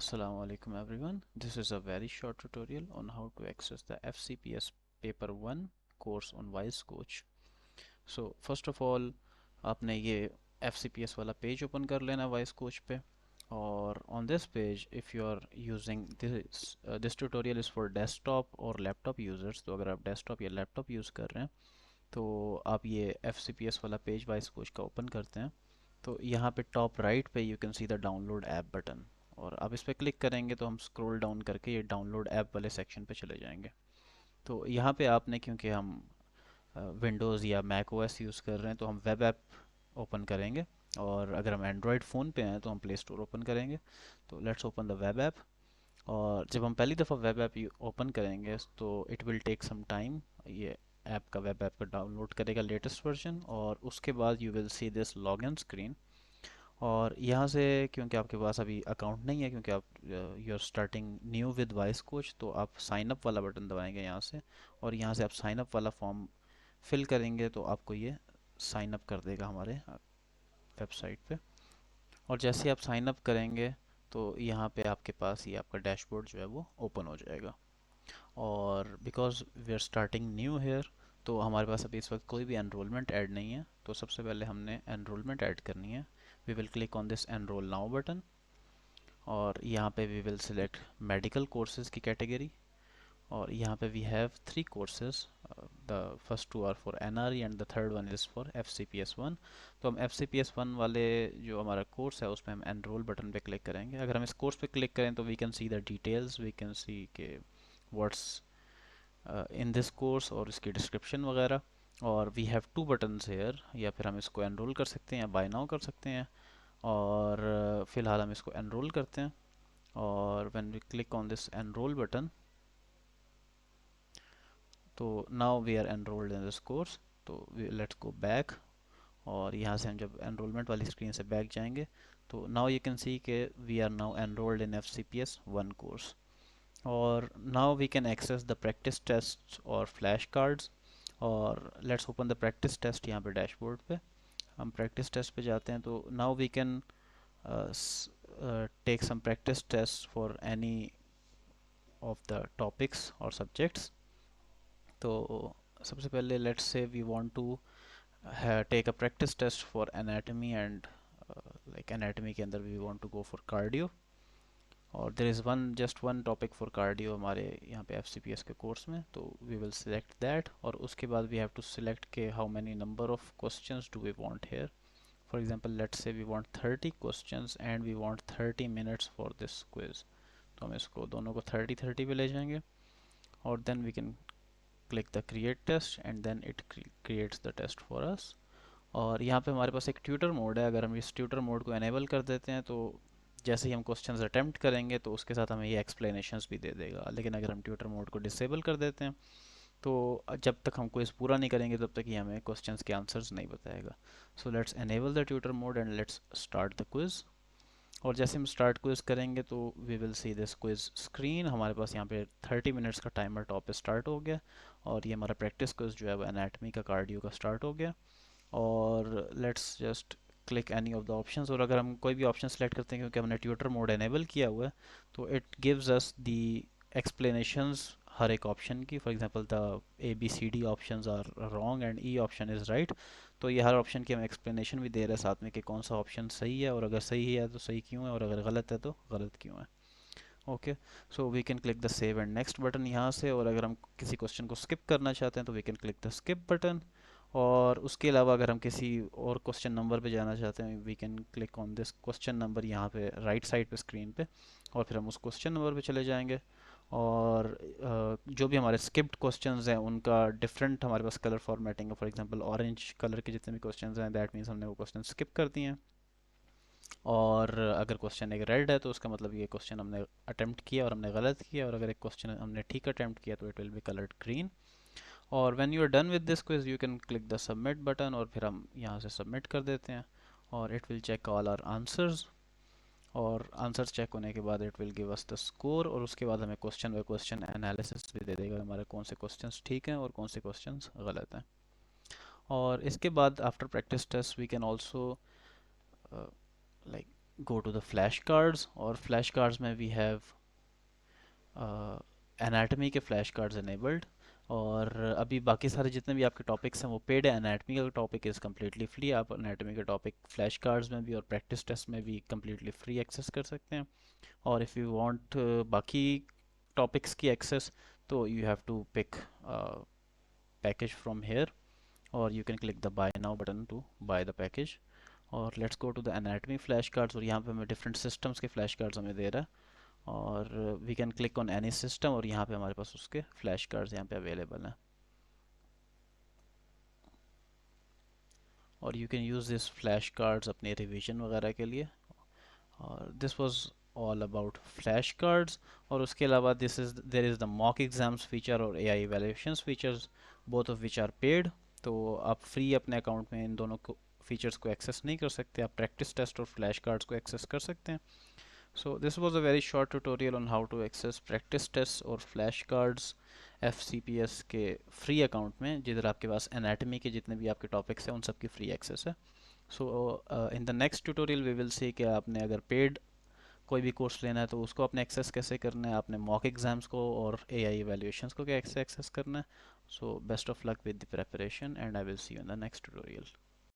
Assalamu alaikum everyone. This is a very short tutorial on how to access the FCPS Paper 1 course on Wise Coach. So first of all आपने ये FCPS वाला page open कर लेना Wise Coach पे और on this page if you are using this tutorial is for desktop और laptop users तो अगर आप desktop या laptop यूज़ कर रहे हैं तो आप ये FCPS वाला पेज Wise Coach का ओपन करते हैं तो यहाँ पे टॉप राइट पे you can see the download app button और आप इस पर क्लिक करेंगे तो हम स्क्रॉल डाउन करके ये डाउनलोड ऐप वाले सेक्शन पे चले जाएंगे। तो यहाँ पे आपने क्योंकि हम विंडोज़ या मैक ओएस यूज़ कर रहे हैं तो हम वेब ऐप ओपन करेंगे और अगर हम एंड्रॉयड फ़ोन पे हैं तो हम प्ले स्टोर ओपन करेंगे। तो let's open the web app और जब हम पहली दफ़ा वेब ऐप ओपन करेंगे तो it will take some time. ये ऐप का वेब ऐप का डाउनलोड करेगा लेटेस्ट वर्जन और उसके बाद you will see this login screen और यहाँ से क्योंकि आपके पास अभी अकाउंट नहीं है क्योंकि आप you are starting new with voice coach तो आप साइन अप वाला बटन दबाएंगे यहाँ से और यहाँ से आप साइन अप वाला फॉर्म फिल करेंगे तो आपको ये साइन अप कर देगा हमारे वेबसाइट पे। और जैसे ही आप साइन अप करेंगे तो यहाँ पे आपके पास ये आपका डैशबोर्ड जो है वो ओपन हो जाएगा। और because we are starting new here तो हमारे पास अभी इस वक्त कोई भी एनरोलमेंट ऐड नहीं है तो सबसे पहले हमने एनरोलमेंट ऐड करनी है। We will click on this enrol now button और यहाँ पे we will select medical courses की कैटेगरी और यहाँ पे we have 3 courses. The first 2 are for NRE and the third one is for FCPS 1। तो हम एफसीपीएस 1 वाले जो हमारा कोर्स है उसमें हम एनरोल बटन पे क्लिक करेंगे। अगर हम इस कोर्स पे क्लिक करें तो we can see the details, we can see के व्हाट्स इन दिस कोर्स और इसकी डिस्क्रिप्शन वगैरह। और वी हैव 2 बटन्स हेयर, या फिर हम इसको एनरोल कर सकते हैं या बाय नाउ कर सकते हैं और फ़िलहाल हम इसको एनरोल करते हैं। और when we click on this enrol button तो now we are enrolled in this course. तो लेट्स गो बैक और यहाँ से हम जब एनरोलमेंट वाली स्क्रीन से बैक जाएंगे तो नाउ यू कैन सी के we are now enrolled in FCPS 1 course. और now we can access the practice test और फ्लैश कार्ड्स। और let's open the practice test यहाँ पे डैशबोर्ड पे हम प्रैक्टिस टेस्ट पे जाते हैं तो now we can take some practice tests for any of the topics or subjects. तो सबसे पहले let's say we want to take a practice test for anatomy and like anatomy के अंदर we want to go for cardio और there is just one topic for cardio हमारे यहाँ पे FCPS के कोर्स में तो we will select that और उसके बाद we have to select के how many number of questions do we want here. For example, let's say we want 30 questions and we want 30 minutes for this quiz. तो हम इसको दोनों को 30-30 पे ले जाएंगे और then we can click the create test and then it creates the test for us. और यहाँ पे हमारे पास एक ट्यूटर मोड है। अगर हम इस ट्यूटर मोड को एनेबल कर देते हैं तो जैसे ही हम क्वेश्चंस अटेम्प्ट करेंगे तो उसके साथ हमें ये एक्सप्लेनेशंस भी दे देगा। लेकिन अगर हम ट्यूटर मोड को डिसेबल कर देते हैं तो जब तक हम क्विज पूरा नहीं करेंगे तब तक ये हमें क्वेश्चंस के आंसर्स नहीं बताएगा। So let's enable the tutor mode and let's start the quiz. और जैसे हम स्टार्ट क्विज करेंगे तो we will see this quiz screen. हमारे पास यहाँ पे 30 मिनट्स का टाइमर टॉप पे स्टार्ट हो गया और ये हमारा प्रैक्टिस क्विज जो है वो एनाटमी का कार्डियो का स्टार्ट हो गया। और let's just click any of the options और अगर हम कोई भी ऑप्शन सेलेक्ट करते हैं क्योंकि हमने ट्यूटर मोड एनेबल किया हुआ है तो it gives us the explanations हर एक ऑप्शन की। For example the ABCD options are wrong and E option is right. तो ये हर ऑप्शन की हम एक्सप्लेनेशन भी दे रहे हैं साथ में कि कौन सा ऑप्शन सही है और अगर सही है तो सही क्यों है और अगर गलत है तो गलत क्यों है। Okay, so we can click the save and next button यहाँ से और अगर हम किसी क्वेश्चन को स्किप करना चाहते हैं तो we can click the skip button. और उसके अलावा अगर हम किसी और क्वेश्चन नंबर पे जाना चाहते हैं we can click on this question number यहाँ पे राइट साइड पे स्क्रीन पे और फिर हम उस क्वेश्चन नंबर पे चले जाएंगे। और जो भी हमारे स्किप्ड क्वेश्चंस हैं उनका डिफरेंट हमारे पास कलर फॉर्मेटिंग है। फॉर एग्जांपल ऑरेंज कलर के जितने भी क्वेश्चंस हैं दैट मीन्स हमने वो क्वेश्चन स्किप कर दिए हैं। और अगर क्वेश्चन एक रेड है तो उसका मतलब ये क्वेश्चन हमने अटेम्प्ट किया और हमने गलत किया और अगर एक क्वेश्चन हमने ठीक अटेम्प्ट किया तो it will be coloured green. और when you are done with this quiz you can click the submit button और फिर हम यहाँ से सबमिट कर देते हैं और it will check all our answers. और आंसर्स चेक होने के बाद it will give us the score और उसके बाद हमें क्वेश्चन बाय क्वेश्चन एनालिसिस भी दे देगा हमारे कौन से क्वेश्चंस ठीक हैं और कौन से क्वेश्चंस गलत हैं। और इसके बाद after practice test we can also like go to the flashcards, और flashcards में we have एनाटमी के फ्लैश कार्ड्स enabled. और अभी बाकी सारे जितने भी आपके टॉपिक्स हैं वो पेड है. एनाटमी का टॉपिक इज़ कम्प्लीटली फ्री. आप एनाटमी का टॉपिक फ्लैश कार्ड्स में भी और प्रैक्टिस टेस्ट में भी कम्प्लीटली फ्री एक्सेस कर सकते हैं. और इफ़ यू वांट बाकी टॉपिक्स की एक्सेस, तो you have to pick package from here, और you can click the buy now button to buy the package. और let's go to the anatomy flash cards, और यहाँ पे हमें डिफरेंट सिस्टम्स के फ्लैश कार्ड्स हमें दे रहा है. और we can click on any system, और यहाँ पे हमारे पास उसके फ्लैश कार्ड्स यहाँ पे अवेलेबल हैं. और you can use this flash cards अपने रिवीजन वगैरह के लिए. और this was all about flash cards. और उसके अलावा this is there is the mock exams feature और AI evaluations features, both of which are paid. तो आप फ्री अपने अकाउंट में इन दोनों को फीचर्स को एक्सेस नहीं कर सकते. आप प्रैक्टिस टेस्ट और फ्लैश कार्ड्स को एक्सेस कर सकते हैं. So this was a very short tutorial on how to access practice tests और flashcards FCPS के फ्री अकाउंट में, जिधर आपके पास एनाटमी के जितने भी आपके टॉपिक्स हैं उन सब की फ्री एक्सेस है. So in the next tutorial we will see कि आपने अगर पेड कोई भी कोर्स लेना है तो उसको अपने एक्सेस कैसे करना है, आपने मॉक एग्जाम्स को और एआई इवैल्यूएशंस को कैसे एक्सेस करना है. So best of luck with the preparation, and I will see you in the next tutorial.